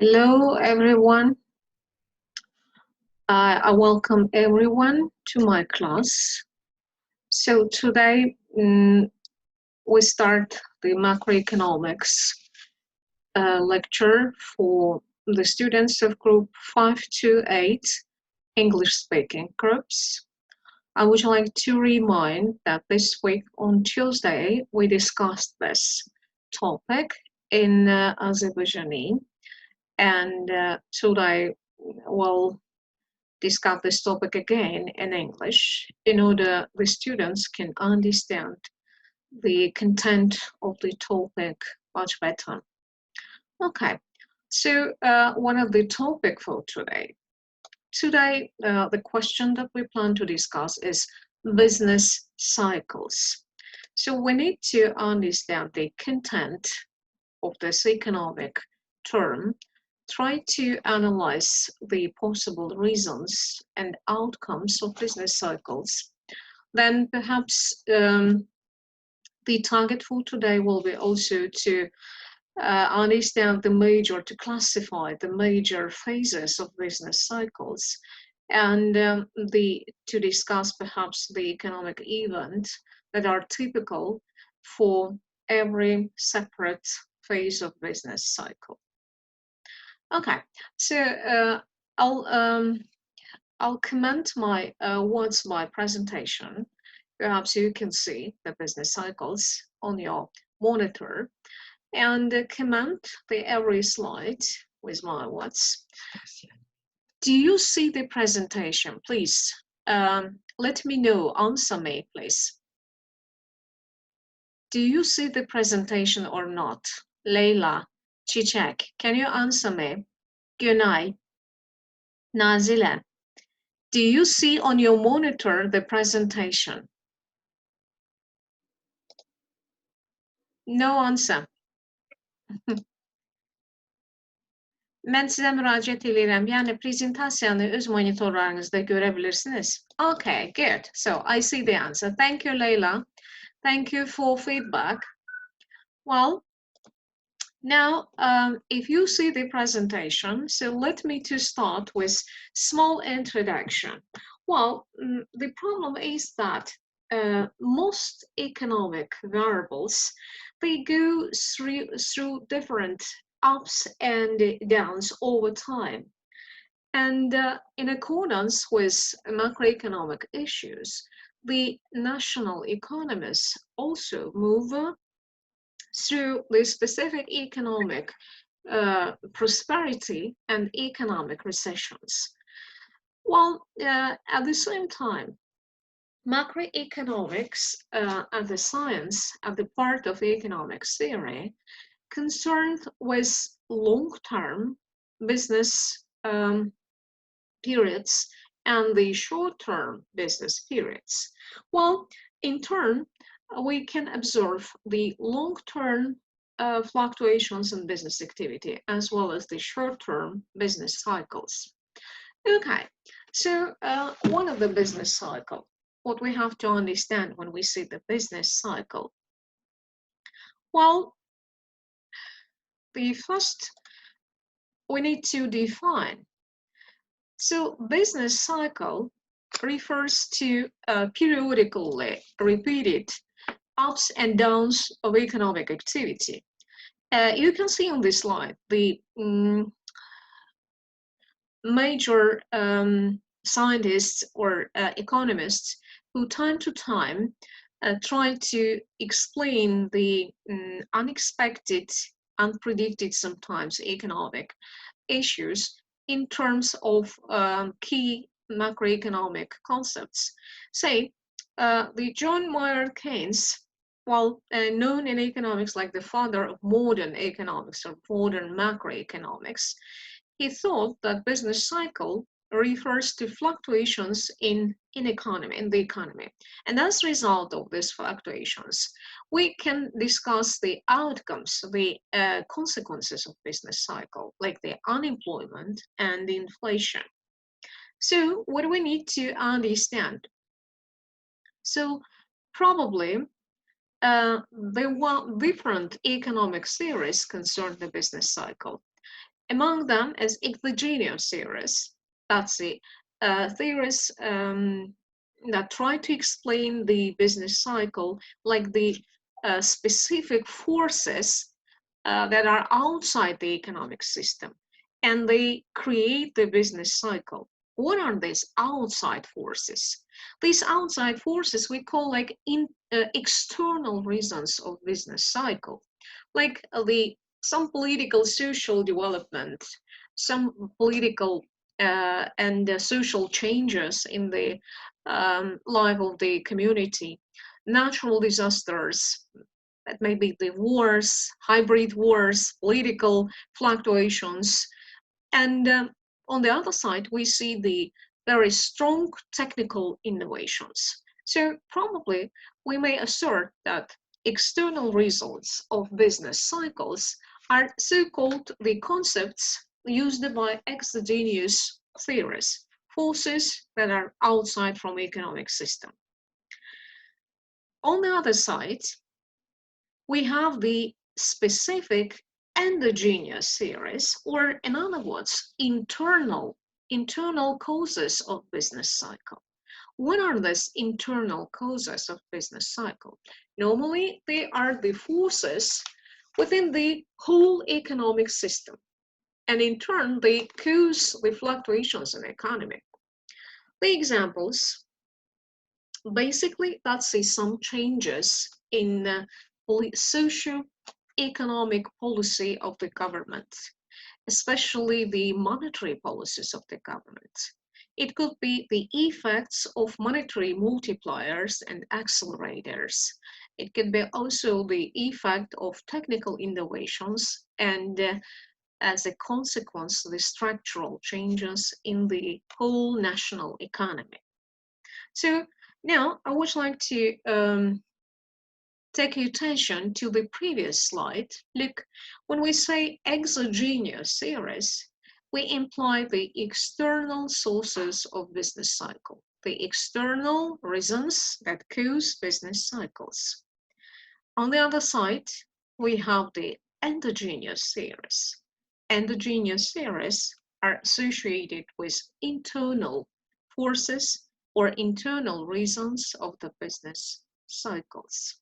Hello, everyone. I welcome everyone to my class. So today we start the macroeconomics lecture for the students of group 5 to 8 English-speaking groups. I would like to remind that this week on Tuesday we discussed this topic in Azerbaijani, and today we'll discuss this topic again in English in order the students can understand the content of the topic much better. Okay, so one of the topic for today. Today, the question that we plan to discuss is business cycles. So we need to understand the content of this economic term, try to analyze the possible reasons and outcomes of business cycles. Then perhaps the target for today will be also to understand to classify the major phases of business cycles, and to discuss perhaps the economic events that are typical for every separate phase of business cycle. Okay, so I'll comment my presentation. Perhaps you can see the business cycles on your monitor, and comment every slide with my words. Do you see the presentation? Please let me know. Answer me, please. Do you see the presentation or not? Leyla, Çiçek, can you answer me? Günay, Nazile, do you see on your monitor the presentation? No answer. Mən sizə müraciət edirəm. Yəni prezentasiyanı öz monitorlarınızda görebilirsiniz. Okay, good. So I see the answer. Thank you, Leyla. Thank you for feedback. Well, now, if you see the presentation, so let me to start with small introduction. Well, the problem is that most economic variables, they go through different ups and downs over time. And in accordance with macroeconomic issues, the national economies also move through the specific economic prosperity and economic recessions. Well, at the same time, macroeconomics as a science, as the part of economics theory, concerned with long-term business periods and the short-term business periods. Well, in turn, we can observe the long-term fluctuations in business activity as well as the short-term business cycles. Okay, so one of the business cycle, what we have to understand when we see the business cycle. Well, the first we need to define. So business cycle refers to periodically repeated ups and downs of economic activity. You can see on this slide the major scientists or economists who time to time try to explain the unexpected, unpredicted sometimes economic issues in terms of key macroeconomic concepts. Say, the John Maynard Keynes, well known in economics like the father of modern economics or modern macroeconomics, he thought that business cycle refers to fluctuations in the economy. And as a result of these fluctuations, we can discuss the outcomes, the consequences of business cycle, like the unemployment and the inflation. So what do we need to understand? So probably there were different economic theories concerning the business cycle. Among them is exogenous theories. That's the theories that try to explain the business cycle, like the specific forces that are outside the economic system, and they create the business cycle. What are these outside forces? These outside forces we call like external reasons of business cycle, like some political social development, some political and social changes in the life of the community, natural disasters, that may be the wars, hybrid wars, political fluctuations. And on the other side, we see the very strong technical innovations. So probably we may assert that external results of business cycles are so-called the concepts used by exogenous theories, forces that are outside from economic system. On the other side, we have the specific endogenous theories, or in other words, internal causes of business cycle. What are these internal causes of business cycle? Normally, they are the forces within the whole economic system, and in turn, they cause the fluctuations in the economy. The examples, basically, that's some changes in socio-economic policy of the government, especially the monetary policies of the government. It could be the effects of monetary multipliers and accelerators. It could be also the effect of technical innovations and as a consequence, the structural changes in the whole national economy. So now I would like to take your attention to the previous slide. Look, when we say exogenous theories, we imply the external sources of business cycle, the external reasons that cause business cycles. On the other side, we have the endogenous theories. Endogenous theories are associated with internal forces or internal reasons of the business cycles.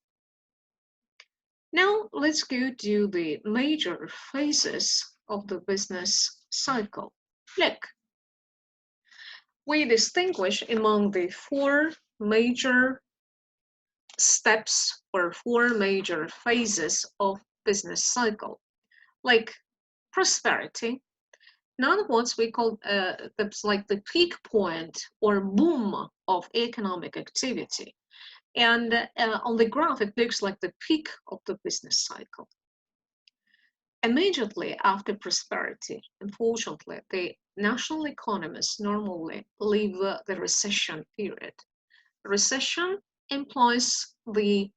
Now let's go to the major phases of the business cycle. Look, we distinguish among the four major steps or four major phases of business cycle, like prosperity. In other words, we call that's like the peak point or boom of economic activity. And on the graph, it looks like the peak of the business cycle. Immediately after prosperity, unfortunately, the national economies normally leave the recession period. Recession implies the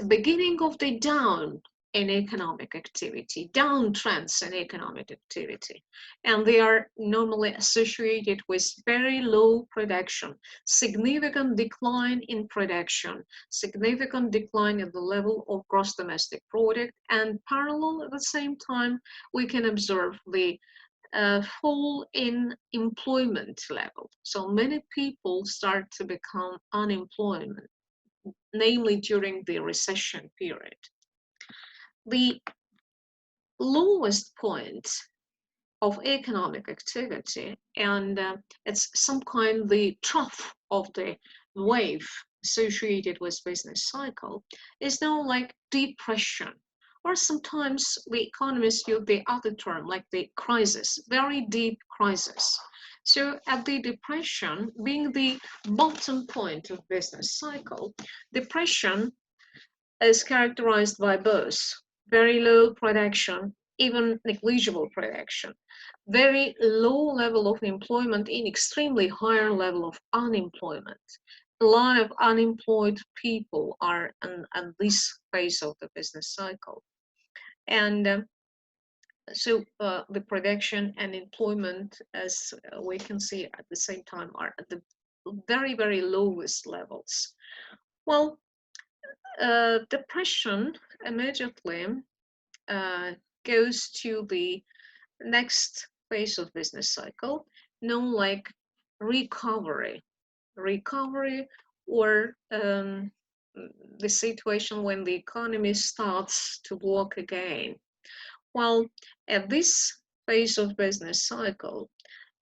beginning of the down in economic activity, downtrends in economic activity. And they are normally associated with very low production, significant decline in production, significant decline in the level of gross domestic product, and parallel at the same time, we can observe the fall in employment level. So many people start to become unemployed, namely during the recession period. The lowest point of economic activity, and it's some kind the trough of the wave associated with business cycle, is now like depression, or sometimes the economists use the other term like the crisis, very deep crisis. So at the depression being the bottom point of business cycle, depression is characterized by both very low production, even negligible production, very low level of employment, and extremely higher level of unemployment. A lot of unemployed people are in this phase of the business cycle. And so the production and employment, as we can see at the same time, are at the very, very lowest levels. Well, depression immediately goes to the next phase of business cycle, known like recovery. Recovery, or the situation when the economy starts to work again. Well, at this phase of business cycle,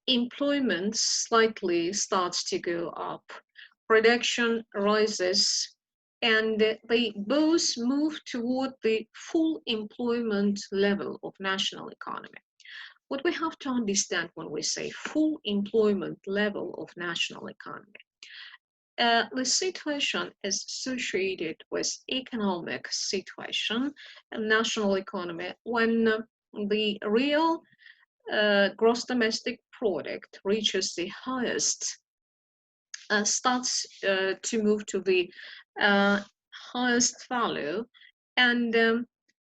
employment slightly starts to go up, production rises, and they both move toward the full employment level of national economy. What we have to understand when we say full employment level of national economy, the situation is associated with economic situation and national economy when the real gross domestic product reaches the highest, starts to move to the highest value, and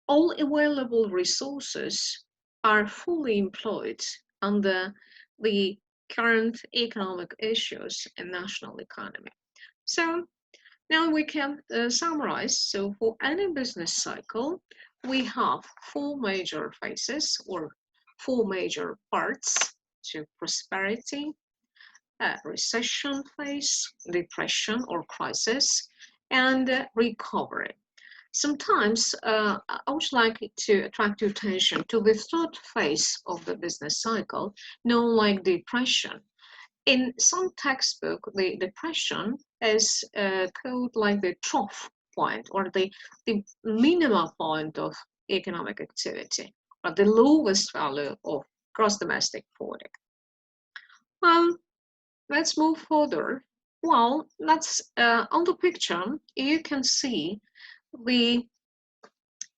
all available resources are fully employed under the current economic issues in national economy. So now we can summarize. So for any business cycle, we have four major phases or four major parts: to prosperity, recession phase, depression or crisis, and recovery. Sometimes I would like to attract your attention to the third phase of the business cycle, known like depression. In some textbook, the depression is called like the trough point, or the minimum point of economic activity, or the lowest value of gross domestic product. Well, let's move further. Well, that's on the picture, you can see the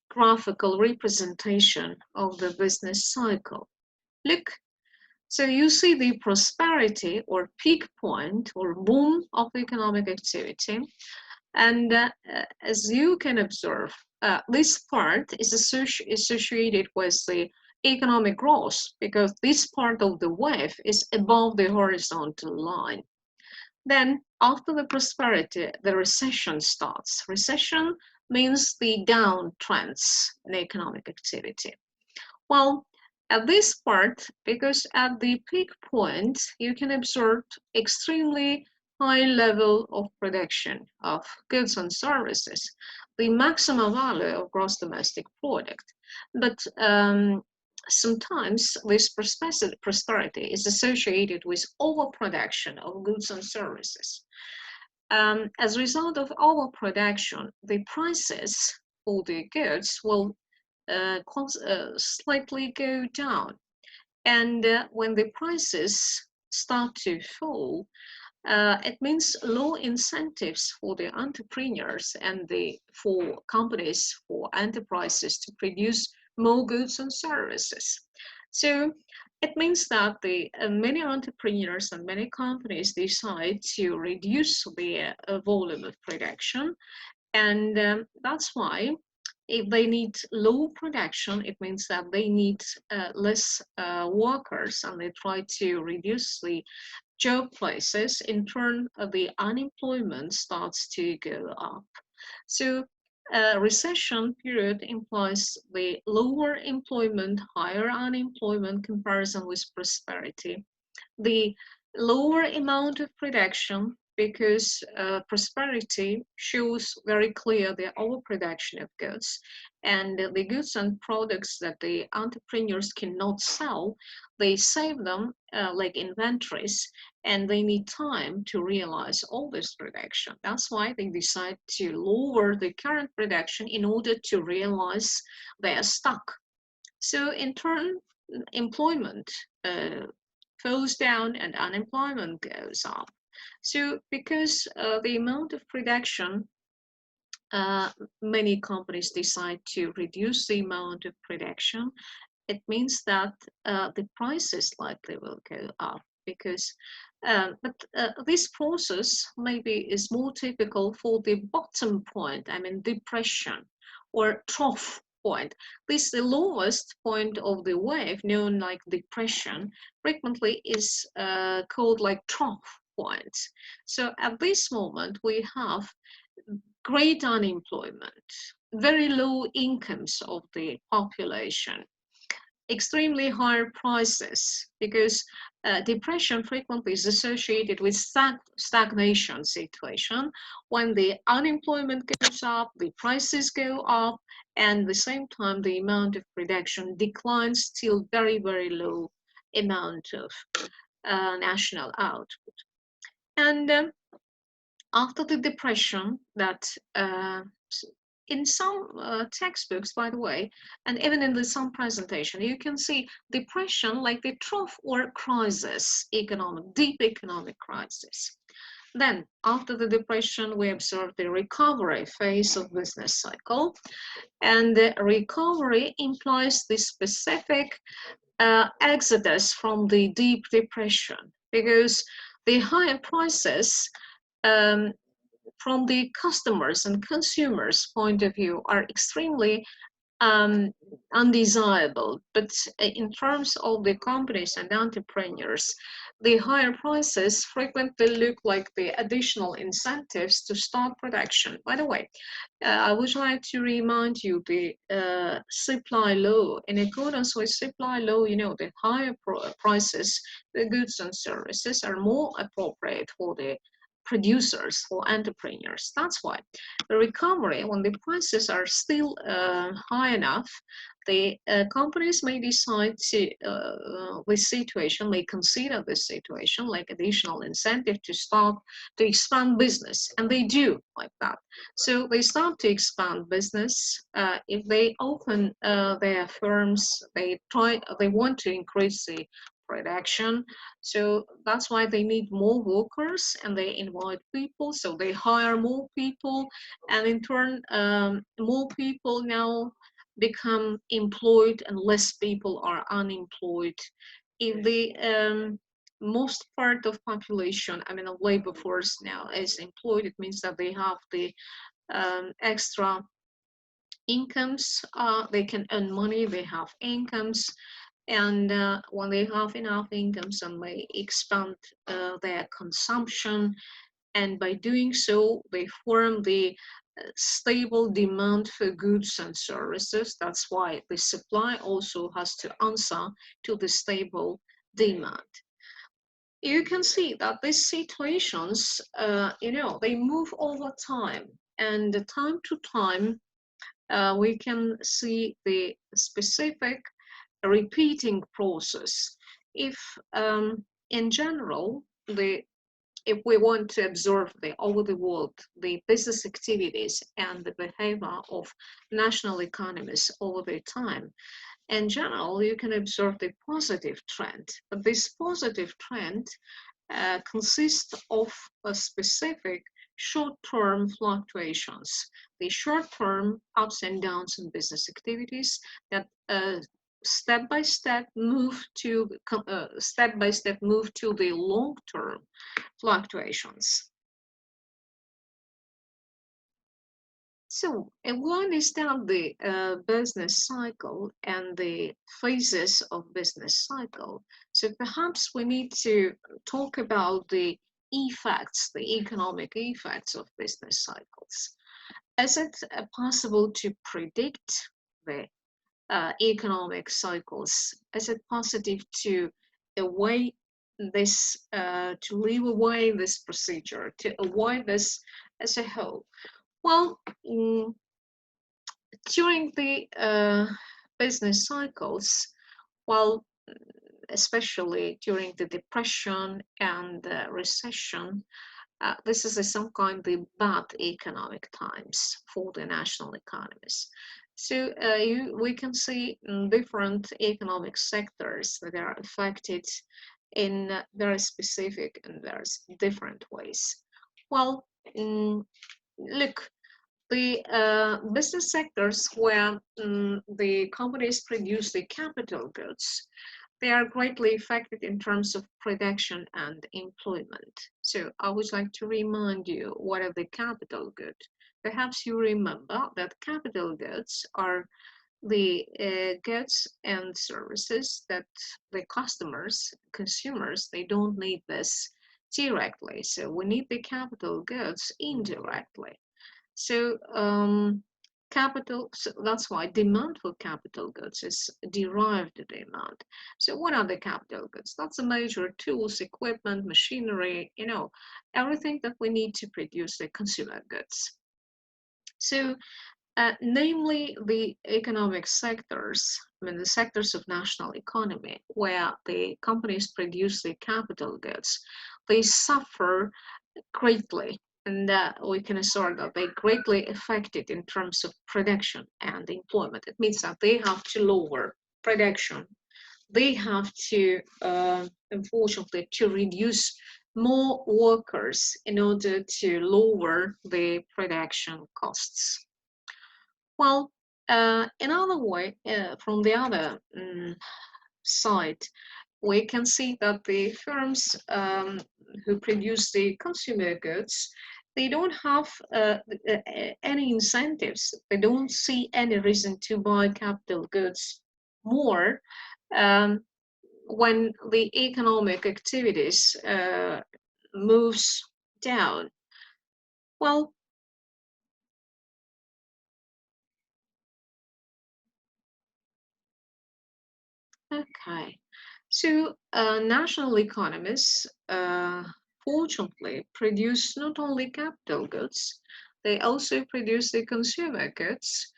graphical representation of the business cycle. Look, so you see the prosperity or peak point or boom of economic activity. And as you can observe, this part is associated with the economic growth because this part of the wave is above the horizontal line. Then after the prosperity, the recession starts. Recession means the downtrends in economic activity. Well, at this part, because at the peak point, you can observe extremely high level of production of goods and services, the maximum value of gross domestic product. But sometimes this prosperity is associated with overproduction of goods and services. As a result of overproduction, the prices for the goods will slightly go down. And when the prices start to fall, it means low incentives for the entrepreneurs and for companies, for enterprises to produce more goods and services. So it means that many entrepreneurs and many companies decide to reduce the volume of production. And that's why if they need low production, it means that they need less workers, and they try to reduce the job places. In turn, the unemployment starts to go up. So recession period implies the lower employment, higher unemployment comparison with prosperity. The lower amount of production, because prosperity shows very clear the overproduction of goods, and the goods and products that the entrepreneurs cannot sell, they save them like inventories, and they need time to realize all this production. That's why they decide to lower the current production in order to realize their stock. So in turn, employment falls down and unemployment goes up. So because the amount of production, many companies decide to reduce the amount of production, it means that the prices likely will go up. Because this process maybe is more typical for the bottom point, I mean depression or trough point. This is the lowest point of the wave, known like depression, frequently is called like trough point. So at this moment we have great unemployment, very low incomes of the population, extremely higher prices, because depression frequently is associated with stagnation situation. When the unemployment goes up, the prices go up, and at the same time the amount of production declines till very, very low amount of national output. And after the depression, that in some textbooks, by the way, and even in some presentation, you can see depression like the trough or crisis, deep economic crisis. Then, after the depression, we observe the recovery phase of business cycle, and the recovery implies the specific exodus from the deep depression, because the higher prices from the customers and consumers' point of view are extremely undesirable. But in terms of the companies and entrepreneurs, the higher prices frequently look like the additional incentives to start production. By the way, I would like to remind you the supply law. In accordance with supply law, the higher prices, the goods and services are more appropriate for the producers, for entrepreneurs. That's why the recovery, when the prices are still high enough, the companies may decide to may consider this situation like additional incentive to start to expand business, and they do like that. So they start to expand business. If they open their firms, they want to increase the production. So that's why they need more workers, and they invite people, so they hire more people, and in turn more people now become employed and less people are unemployed. If the most part of population, of labor force now is employed, it means that they have the extra incomes, they can earn money, they have incomes, and when they have enough incomes, and they expand their consumption, and by doing so they form the stable demand for goods and services. That's why the supply also has to answer to the stable demand. You can see that these situations, they move over time, and time to time we can see the specific repeating process. If in general, if we want to observe over the world the business activities and the behavior of national economies over the time, in general, you can observe the positive trend. But this positive trend consists of a specific short-term fluctuations, the short-term ups and downs in business activities that step by step move to the long-term fluctuations. So, if we understand the business cycle and the phases of business cycle, so perhaps we need to talk about the effects, the economic effects of business cycles. Is it possible to predict the economic cycles? Is it possible to avoid this, to leave away this procedure, to avoid this as a whole? Well, during the business cycles, well, especially during the depression and recession, this is some kind of bad economic times for the national economies. So we can see different economic sectors that are affected in very specific and very different ways. Well, look, the business sectors where the companies produce the capital goods, they are greatly affected in terms of production and employment. So I would like to remind you what are the capital goods. Perhaps you remember that capital goods are the goods and services that the consumers, they don't need this directly. So we need the capital goods indirectly. So capital, so that's why demand for capital goods is derived demand. So what are the capital goods? That's the major tools, equipment, machinery, everything that we need to produce the consumer goods. So namely the economic sectors, the sectors of national economy where the companies produce the capital goods, they suffer greatly, and we can assert that they greatly affected in terms of production and employment. It means that they have to lower production. They have to, unfortunately, to reduce more workers in order to lower the production costs. Well, in other way, from the other side, we can see that the firms who produce the consumer goods, they don't have any incentives. They don't see any reason to buy capital goods more when the economic activities moves down. Well, okay. So national economies fortunately produce not only capital goods, they also produce the consumer goods.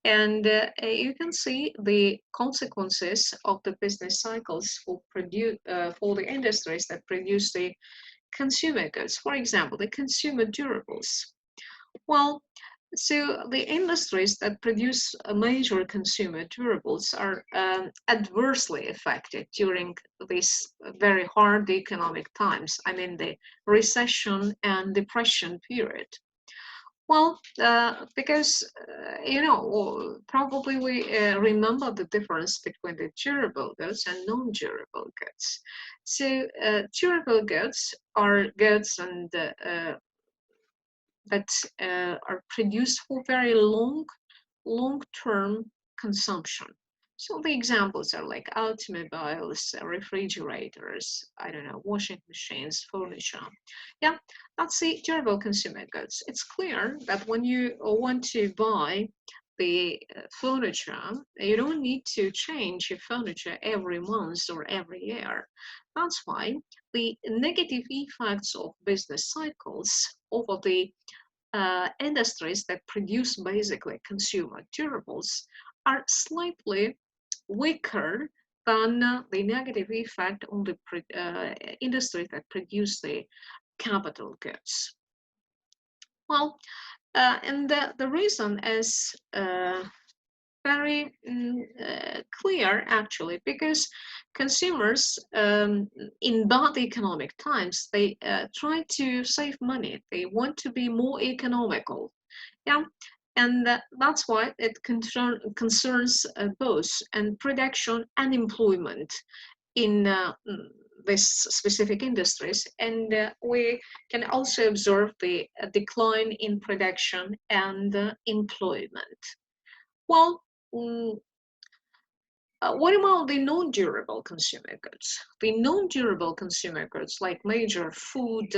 And you can see the consequences of the business cycles for the industries that produce the consumer goods. For example, the consumer durables. Well, so the industries that produce major consumer durables are adversely affected during these very hard economic times. I mean, the recession and depression period. Well, because, probably we remember the difference between the durable goods and non-durable goods. So durable goods are goods and that are produced for very long-term consumption. So the examples are like automobiles, refrigerators, I don't know, washing machines, furniture. Yeah, that's the durable consumer goods. It's clear that when you want to buy the furniture, you don't need to change your furniture every month or every year. That's why the negative effects of business cycles over the industries that produce basically consumer durables are slightly weaker than the negative effect on the industries that produce the capital goods. Well, and the reason is very clear, actually, because consumers in bad economic times, they try to save money. They want to be more economical. Yeah, and that's why it concerns both and production and employment in this specific industries. And we can also observe the decline in production and employment. Well, what about the non-durable consumer goods? The non-durable consumer goods, like major food,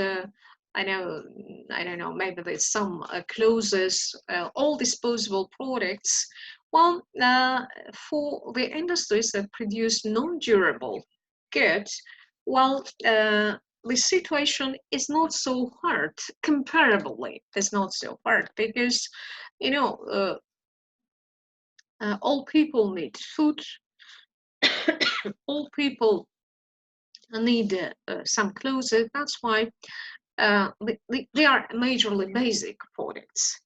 I don't know, maybe there's some clothes, all disposable products. Well, for the industries that produce non-durable goods, well, the situation is not so hard. Comparably, it's not so hard because, all people need food. All people need some clothes. That's why they are majorly basic products.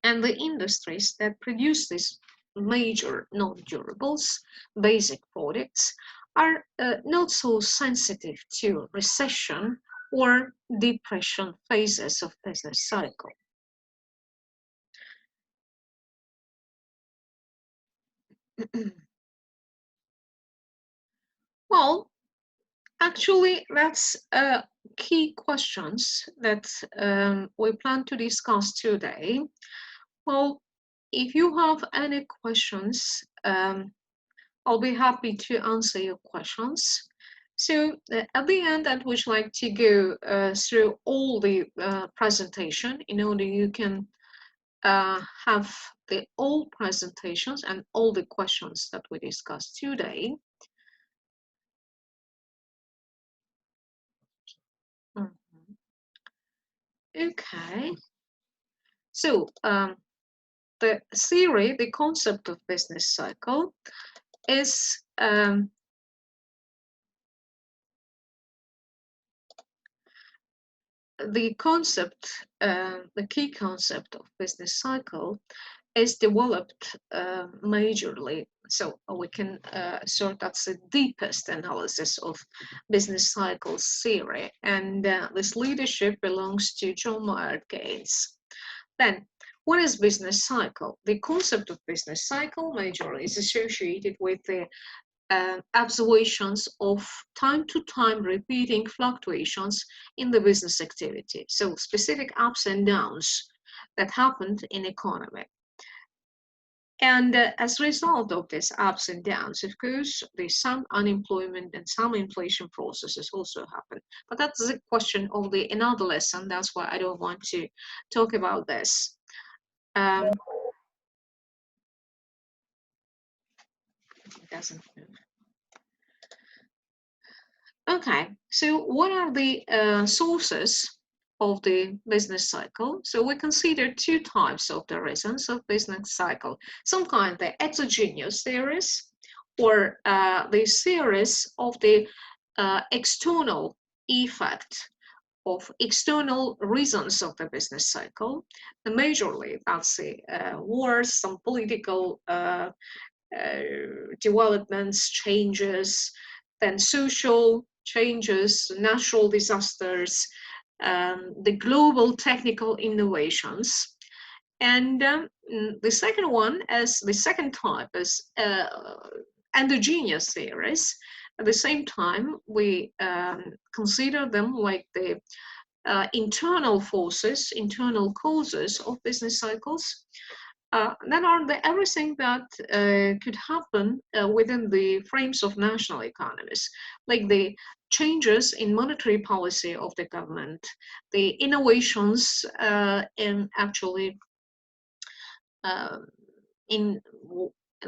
And the industries that produce these major non-durables, basic products, are not so sensitive to recession or depression phases of business cycle. Well, actually, that's key questions that we plan to discuss today. Well, if you have any questions, I'll be happy to answer your questions. So at the end, I would like to go through all the presentation in order you can have the all presentations and all the questions that we discussed today. Okay. So the theory, the concept of business cycle is the concept, the key concept of business cycle is developed majorly. So we can sort that's the deepest analysis of business cycles theory, and this leadership belongs to John Maynard Keynes. Then, what is business cycle? The concept of business cycle majorly is associated with the observations of time-to-time repeating fluctuations in the business activity. So specific ups and downs that happened in economy. And as a result of these ups and downs, of course, there's some unemployment and some inflation processes also happen. But that's a question of the another lesson. That's why I don't want to talk about this. It doesn't move. Okay, so what are the sources of the business cycle? So we consider two types of the reasons of business cycle. Some kind the exogenous theories, or the theories of the external effect of external reasons of the business cycle. And majorly, that's the wars, some political developments, changes, then social changes, natural disasters, the global technical innovations. And the second one, as the second type, is endogenous theories. At the same time, we consider them like the internal forces, internal causes of business cycles. That are everything that could happen within the frames of national economies, like the changes in monetary policy of the government, the innovations in actually in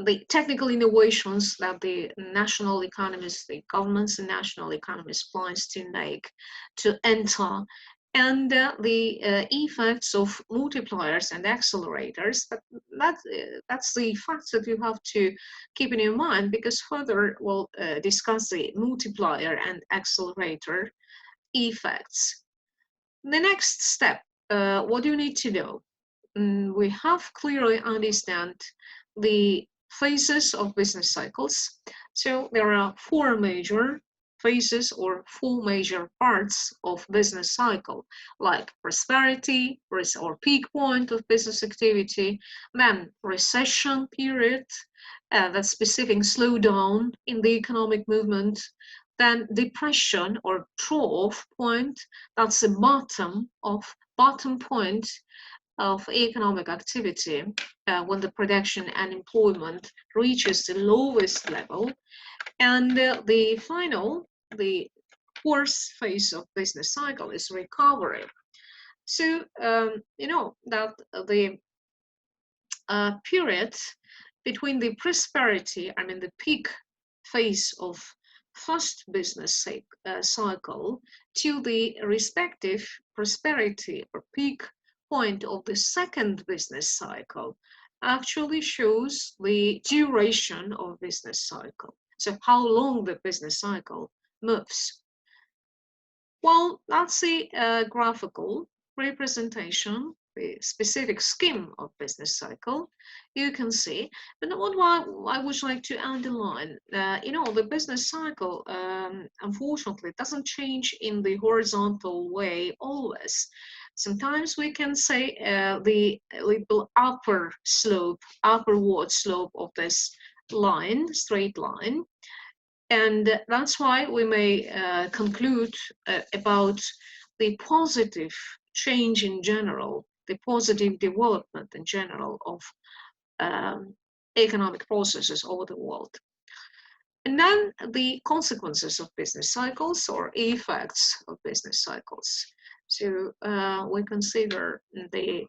the technical innovations that the national economies, the governments and national economies plans to make, to enter, and the effects of multipliers and accelerators. That's the facts that you have to keep in your mind, because further we'll discuss the multiplier and accelerator effects. The next step, what do you need to do? We have clearly understand the phases of business cycles. So there are four major phases or four major parts of business cycle, like prosperity or peak point of business activity, then recession period, that specific slowdown in the economic movement, then depression or trough point, that's the bottom point of economic activity when the production and employment reaches the lowest level. And the fourth phase of business cycle is recovery. So you know that the period between the prosperity, the peak phase of first business cycle to the respective prosperity or peak point of the second business cycle actually shows the duration of business cycle. So how long the business cycle moves. Well, that's the graphical representation, the specific scheme of business cycle. You can see, but what I would like to underline, the business cycle, unfortunately, doesn't change in the horizontal way always. Sometimes we can say the little upward slope of this line, straight line. And that's why we may conclude about the positive change in general, the positive development in general of economic processes over the world. And then the consequences of business cycles or effects of business cycles. So we consider the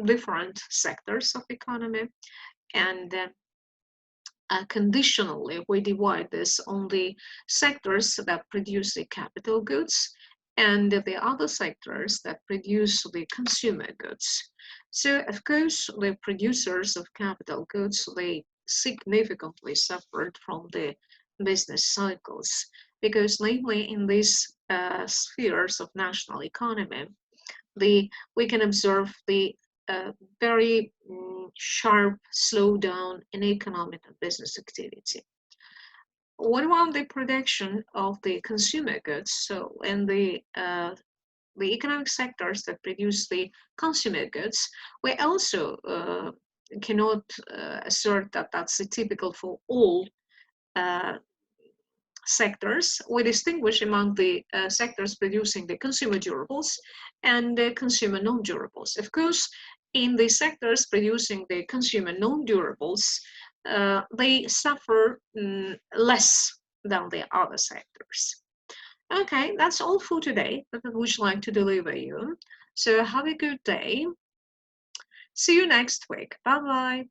different sectors of economy, and conditionally we divide this on the sectors that produce the capital goods and the other sectors that produce the consumer goods. So of course the producers of capital goods, they significantly suffered from the business cycles, because namely in these spheres of national economy, we can observe the very sharp slowdown in economic and business activity. What about the production of the consumer goods? So in the economic sectors that produce the consumer goods, we also cannot assert that that's typical for all sectors. We distinguish among the sectors producing the consumer durables and the consumer non-durables. Of course, in the sectors producing the consumer non-durables, they suffer less than the other sectors. Okay, that's all for today that I would like to deliver you. So have a good day. See you next week. Bye-bye.